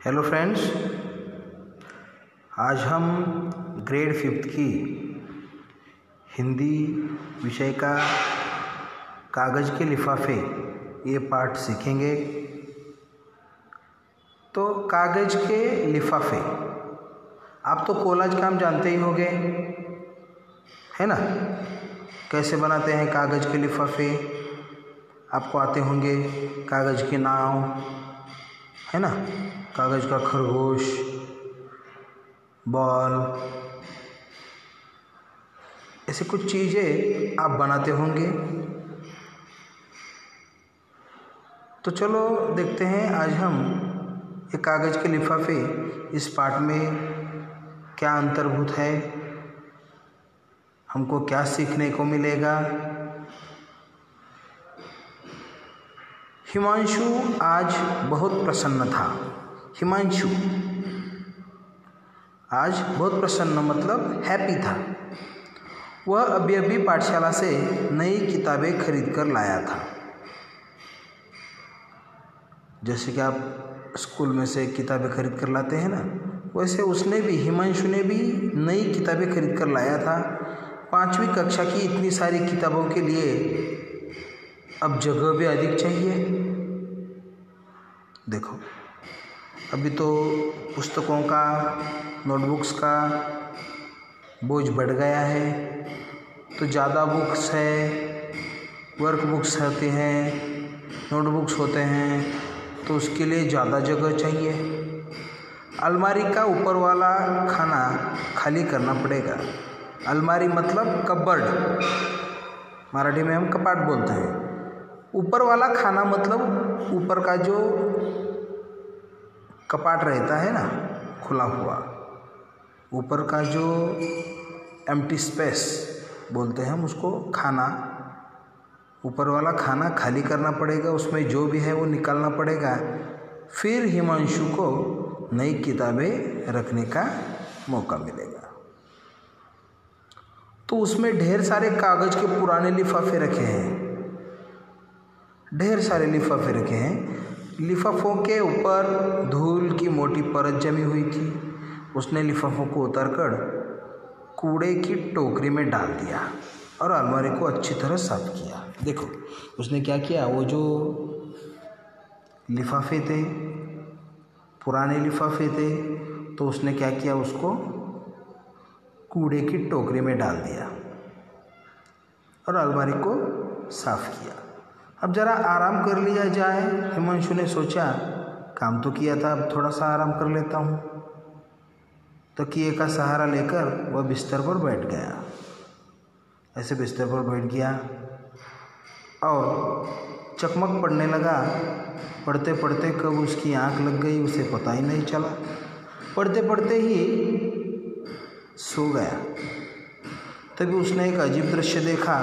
Hello friends, आज हम grade 5th की हिंदी विषय का कागज़ के लिफाफे ये पाठ सीखेंगे। तो कागज़ के लिफाफे, आप तो कोलाज काम जानते ही होंगे, है ना। कैसे बनाते हैं कागज़ के लिफाफे, आपको आते होंगे। कागज़ की नाव, है ना, कागज़ का खरगोश, बॉल, ऐसे कुछ चीज़ें आप बनाते होंगे। तो चलो देखते हैं आज हम ये कागज़ के लिफाफे इस पाठ में क्या अंतर्भूत है, हमको क्या सीखने को मिलेगा। हिमांशु आज बहुत प्रसन्न था। हिमांशु आज बहुत प्रसन्न मतलब हैप्पी था। वह अभी अभी पाठशाला से नई किताबें खरीद कर लाया था। जैसे कि आप स्कूल में से किताबें खरीद कर लाते हैं ना, वैसे हिमांशु ने भी नई किताबें खरीद कर लाया था। 5वीं कक्षा की इतनी सारी किताबों के लिए अब जगह भी अधिक चाहिए। देखो, अभी तो पुस्तकों का, नोटबुक्स का बोझ बढ़ गया है, तो ज़्यादा बुक्स है, वर्क बुक्स होते हैं, नोटबुक्स होते हैं, तो उसके लिए ज़्यादा जगह चाहिए। अलमारी का ऊपर वाला खाना खाली करना पड़ेगा। अलमारी मतलब कबर्ड, मराठी में हम कपाट बोलते हैं। ऊपर वाला खाना मतलब ऊपर का जो कपाट रहता है ना, खुला हुआ, ऊपर का जो एम्प्टी स्पेस बोलते हैं हम उसको, खाना, ऊपर वाला खाना खाली करना पड़ेगा। उसमें जो भी है वो निकालना पड़ेगा। फिर हिमांशु को नई किताबें रखने का मौका मिलेगा। तो उसमें ढेर सारे कागज़ के पुराने लिफाफे रखे हैं, ढेर सारे लिफाफे रखे हैं। लिफाफों के ऊपर धूल की मोटी परत जमी हुई थी। उसने लिफाफों को उतारकर कूड़े की टोकरी में डाल दिया और अलमारी को अच्छी तरह साफ किया। देखो उसने क्या किया, वो जो लिफाफे थे, पुराने लिफाफे थे, तो उसने क्या किया, उसको कूड़े की टोकरी में डाल दिया और अलमारी को साफ किया। अब ज़रा आराम कर लिया जाए। हिमांशु ने सोचा, काम तो किया था, अब थोड़ा सा आराम कर लेता हूँ। तकिए का सहारा लेकर वह बिस्तर पर बैठ गया। ऐसे बिस्तर पर बैठ गया और चकमक पड़ने लगा। पढ़ते पढ़ते कब उसकी आँख लग गई उसे पता ही नहीं चला। पढ़ते पढ़ते ही सो गया। तभी उसने एक अजीब दृश्य देखा।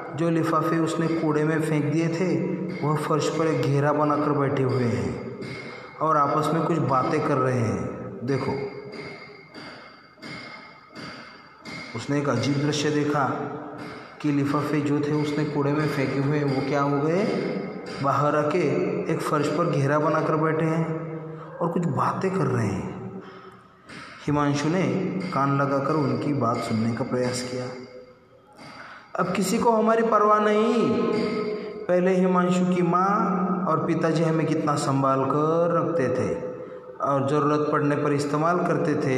जो लिफाफे उसने कूड़े में फेंक दिए थे वह फर्श पर एक घेरा बनाकर बैठे हुए हैं और आपस में कुछ बातें कर रहे हैं। देखो, उसने एक अजीब दृश्य देखा कि लिफाफे जो थे उसने कूड़े में फेंके हुए, वो क्या हो गए, बाहर आके एक फर्श पर घेरा बनाकर बैठे हैं और कुछ बातें कर रहे हैं। हिमांशु ने कान लगाकर उनकी बात सुनने का प्रयास किया। अब किसी को हमारी परवाह नहीं। पहले हिमांशु की माँ और पिताजी हमें कितना संभाल कर रखते थे और ज़रूरत पड़ने पर इस्तेमाल करते थे,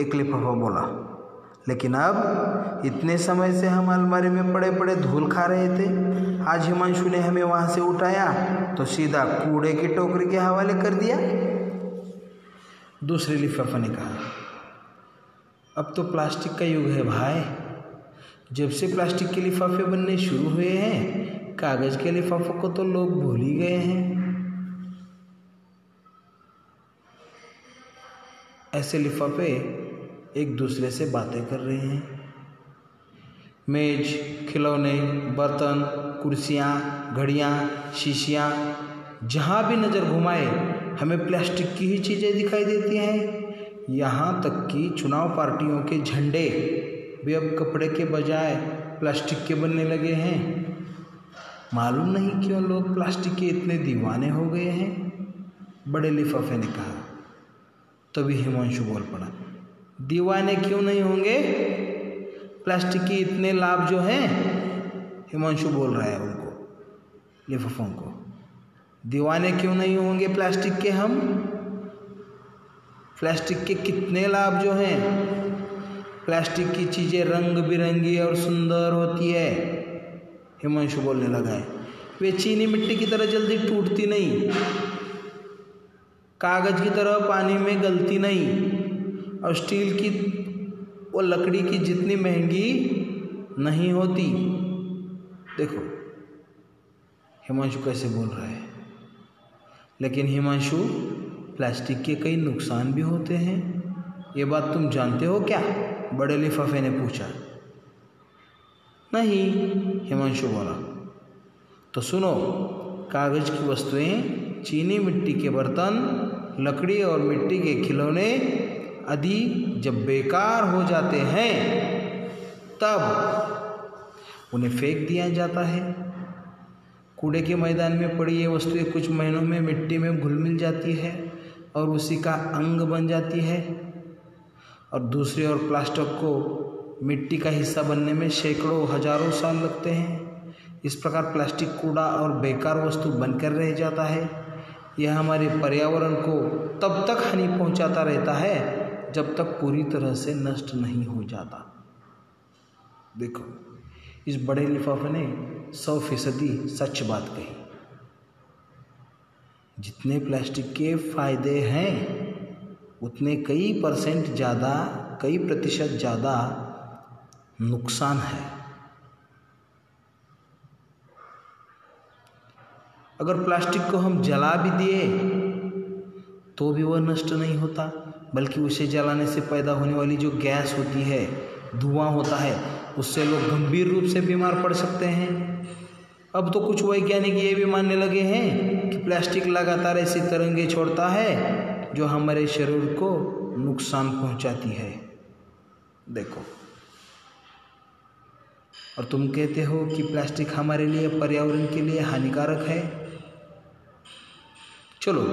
एक लिफाफा बोला। लेकिन अब इतने समय से हम अलमारी में पड़े पड़े धूल खा रहे थे। आज हिमांशु ने हमें वहाँ से उठाया तो सीधा कूड़े की टोकरी के हवाले कर दिया। दूसरे लिफाफे ने कहा, अब तो प्लास्टिक का युग है भाई। जब से प्लास्टिक के लिफाफे बनने शुरू हुए हैं, कागज़ के लिफाफों को तो लोग भूल ही गए हैं। ऐसे लिफाफे एक दूसरे से बातें कर रहे हैं। मेज, खिलौने, बर्तन, कुर्सियाँ, घड़ियाँ, शीशियाँ, जहाँ भी नज़र घुमाए हमें प्लास्टिक की ही चीज़ें दिखाई देती हैं। यहाँ तक कि चुनाव पार्टियों के झंडे भी अब कपड़े के बजाय प्लास्टिक के बनने लगे हैं। मालूम नहीं क्यों लोग प्लास्टिक के इतने दीवाने हो गए हैं। बड़े लिफाफे ने कहा, तभी हिमांशु बोल पड़ा, दीवाने क्यों नहीं होंगे, प्लास्टिक के इतने लाभ जो हैं। हिमांशु बोल रहा है उनको, लिफाफों को, दीवाने क्यों नहीं होंगे प्लास्टिक के हम, प्लास्टिक के कितने लाभ जो हैं। प्लास्टिक की चीज़ें रंग बिरंगी और सुंदर होती है। हिमांशु बोलने लगा है, वे चीनी मिट्टी की तरह जल्दी टूटती नहीं, कागज़ की तरह पानी में गलती नहीं, और स्टील की वो लकड़ी की जितनी महंगी नहीं होती। देखो हिमांशु कैसे बोल रहा है। लेकिन हिमांशु, प्लास्टिक के कई नुकसान भी होते हैं, ये बात तुम जानते हो क्या, बड़े लिफाफे ने पूछा। नहीं, हिमांशु बोला। तो सुनो, कागज़ की वस्तुएं, चीनी मिट्टी के बर्तन, लकड़ी और मिट्टी के खिलौने आदि जब बेकार हो जाते हैं तब उन्हें फेंक दिया जाता है। कूड़े के मैदान में पड़ी ये वस्तुएं कुछ महीनों में मिट्टी में घुल मिल जाती है और उसी का अंग बन जाती है। और दूसरी ओर प्लास्टिक को मिट्टी का हिस्सा बनने में सैकड़ों हजारों साल लगते हैं। इस प्रकार प्लास्टिक कूड़ा और बेकार वस्तु बनकर रह जाता है। यह हमारे पर्यावरण को तब तक हानि पहुंचाता रहता है जब तक पूरी तरह से नष्ट नहीं हो जाता। देखो, इस बड़े लिफाफे ने 100% सच बात कही। जितने प्लास्टिक के फायदे हैं उतने कई प्रतिशत ज़्यादा नुकसान है। अगर प्लास्टिक को हम जला भी दिए तो भी वह नष्ट नहीं होता, बल्कि उसे जलाने से पैदा होने वाली जो गैस होती है, धुआं होता है, उससे लोग गंभीर रूप से बीमार पड़ सकते हैं। अब तो कुछ वैज्ञानिक ये भी मानने लगे हैं कि प्लास्टिक लगातार ऐसी तरंगें छोड़ता है जो हमारे शरीर को नुकसान पहुंचाती है। देखो, और तुम कहते हो कि प्लास्टिक हमारे लिए, पर्यावरण के लिए हानिकारक है। चलो,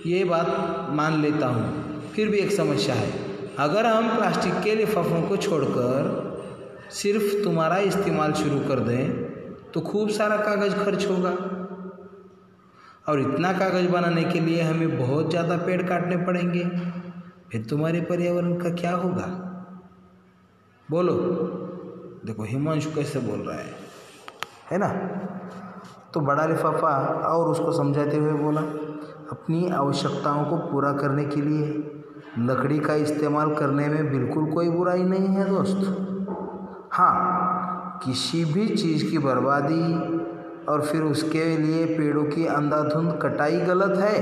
ये बात मान लेता हूँ, फिर भी एक समस्या है। अगर हम प्लास्टिक के लिफाफों को छोड़कर सिर्फ तुम्हारा इस्तेमाल शुरू कर दें तो खूब सारा कागज़ खर्च होगा, और इतना कागज़ बनाने के लिए हमें बहुत ज़्यादा पेड़ काटने पड़ेंगे। फिर तुम्हारे पर्यावरण का क्या होगा, बोलो। देखो हिमांशु कैसे बोल रहा है ना। तो बड़ा लिफाफा और उसको समझाते हुए बोला, अपनी आवश्यकताओं को पूरा करने के लिए लकड़ी का इस्तेमाल करने में बिल्कुल कोई बुराई नहीं है दोस्त। हाँ, किसी भी चीज़ की बर्बादी और फिर उसके लिए पेड़ों की अंधाधुंध कटाई गलत है।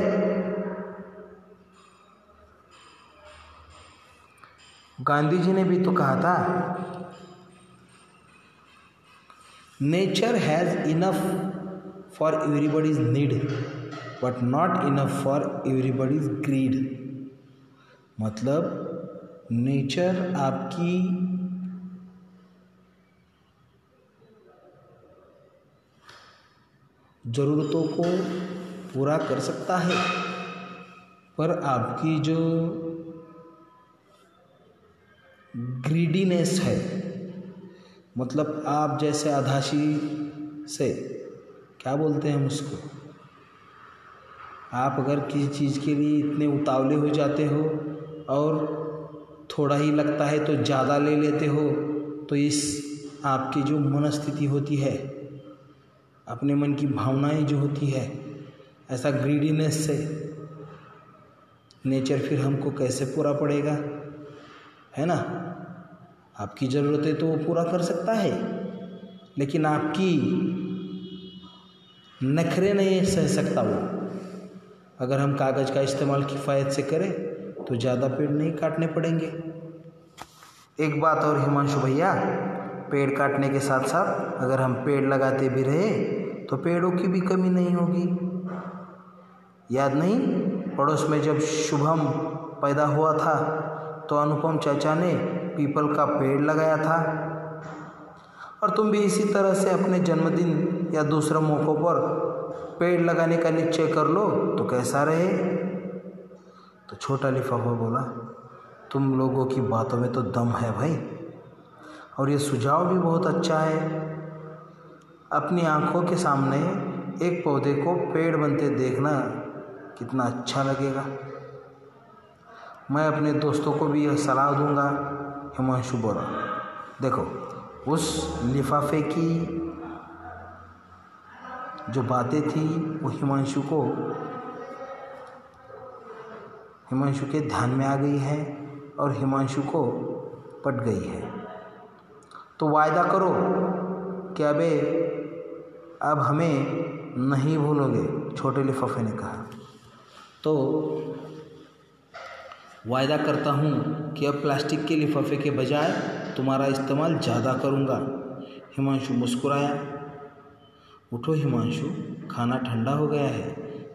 गांधी जी ने भी तो कहा था, nature has enough for everybody's need but not enough for everybody's greed. मतलब नेचर आपकी ज़रूरतों को पूरा कर सकता है, पर आपकी जो ग्रीडीनेस है, मतलब आप जैसे आधाशी से, क्या बोलते हैं हम उसको, आप अगर किसी चीज़ के लिए इतने उतावले हो जाते हो और थोड़ा ही लगता है तो ज़्यादा ले लेते हो, तो इस आपकी जो मनस्थिति होती है, अपने मन की भावनाएं जो होती है, ऐसा ग्रीडीनेस से नेचर फिर हमको कैसे पूरा पड़ेगा, है ना। आपकी ज़रूरतें तो वो पूरा कर सकता है, लेकिन आपकी नखरे नहीं सह सकता वो। अगर हम कागज़ का इस्तेमाल किफ़ायत से करें तो ज़्यादा पेड़ नहीं काटने पड़ेंगे। एक बात और हिमांशु भैया, पेड़ काटने के साथ साथ अगर हम पेड़ लगाते भी रहे तो पेड़ों की भी कमी नहीं होगी। याद नहीं, पड़ोस में जब शुभम पैदा हुआ था तो अनुपम चाचा ने पीपल का पेड़ लगाया था। और तुम भी इसी तरह से अपने जन्मदिन या दूसरे मौक़ों पर पेड़ लगाने का निश्चय कर लो तो कैसा रहे। तो छोटा लिफाफा बोला, तुम लोगों की बातों में तो दम है भाई, और ये सुझाव भी बहुत अच्छा है। अपनी आँखों के सामने एक पौधे को पेड़ बनते देखना कितना अच्छा लगेगा। मैं अपने दोस्तों को भी यह सलाह दूंगा। हिमांशु बोला। देखो, उस लिफाफे की जो बातें थी वो हिमांशु के ध्यान में आ गई है और हिमांशु को पट गई है। तो वायदा करो कि अब हमें नहीं भूलोगे, छोटे लिफाफे ने कहा। तो वायदा करता हूँ कि अब प्लास्टिक के लिफाफे के बजाय तुम्हारा इस्तेमाल ज़्यादा करूँगा। हिमांशु मुस्कुराया। उठो हिमांशु, खाना ठंडा हो गया है,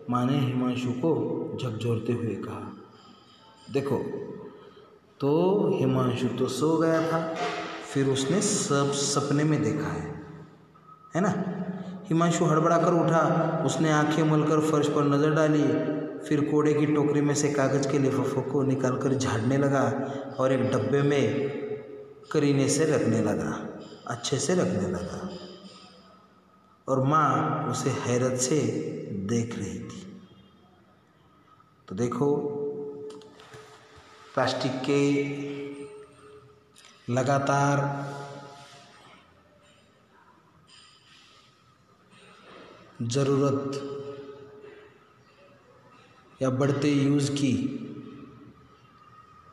माँ ने हिमांशु को झकझोरते हुए कहा। देखो, तो हिमांशु तो सो गया था, फिर उसने सब सपने में देखा है ना। हिमांशु हड़बड़ा कर उठा। उसने आंखें मलकर फर्श पर नज़र डाली, फिर कोड़े की टोकरी में से कागज़ के लिफाफों को निकालकर झाड़ने लगा और एक डब्बे में करीने से रखने लगा, अच्छे से रखने लगा। और माँ उसे हैरत से देख रही थी। तो देखो, प्लास्टिक के लगातार ज़रूरत या बढ़ते यूज़ की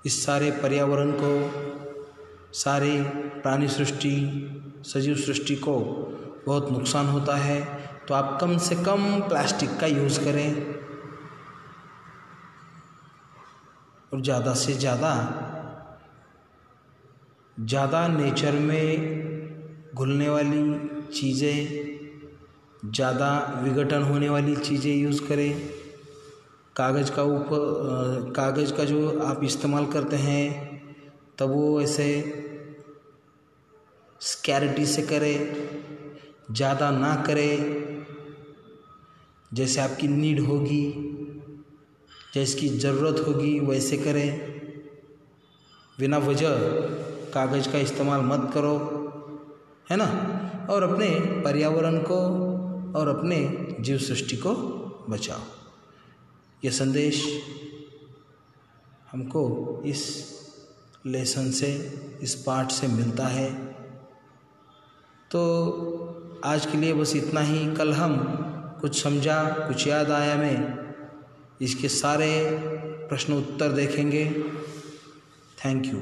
इस सारे पर्यावरण को, सारे प्राणी सृष्टि, सजीव सृष्टि को बहुत नुकसान होता है। तो आप कम से कम प्लास्टिक का यूज़ करें और ज़्यादा से ज़्यादा नेचर में घुलने वाली चीज़ें, ज़्यादा विघटन होने वाली चीज़ें यूज़ करें। कागज़ का जो आप इस्तेमाल करते हैं तब वो ऐसे स्कैरिटी से करें, ज़्यादा ना करें। जैसे आपकी नीड होगी, जैसी ज़रूरत होगी वैसे करें। बिना वजह कागज़ का इस्तेमाल मत करो, है ना। और अपने पर्यावरण को और अपने जीव सृष्टि को बचाओ। ये संदेश हमको इस लेसन से, इस पाठ से मिलता है। तो आज के लिए बस इतना ही। कल हम कुछ समझा, कुछ याद आया में इसके सारे प्रश्न उत्तर देखेंगे। Thank you.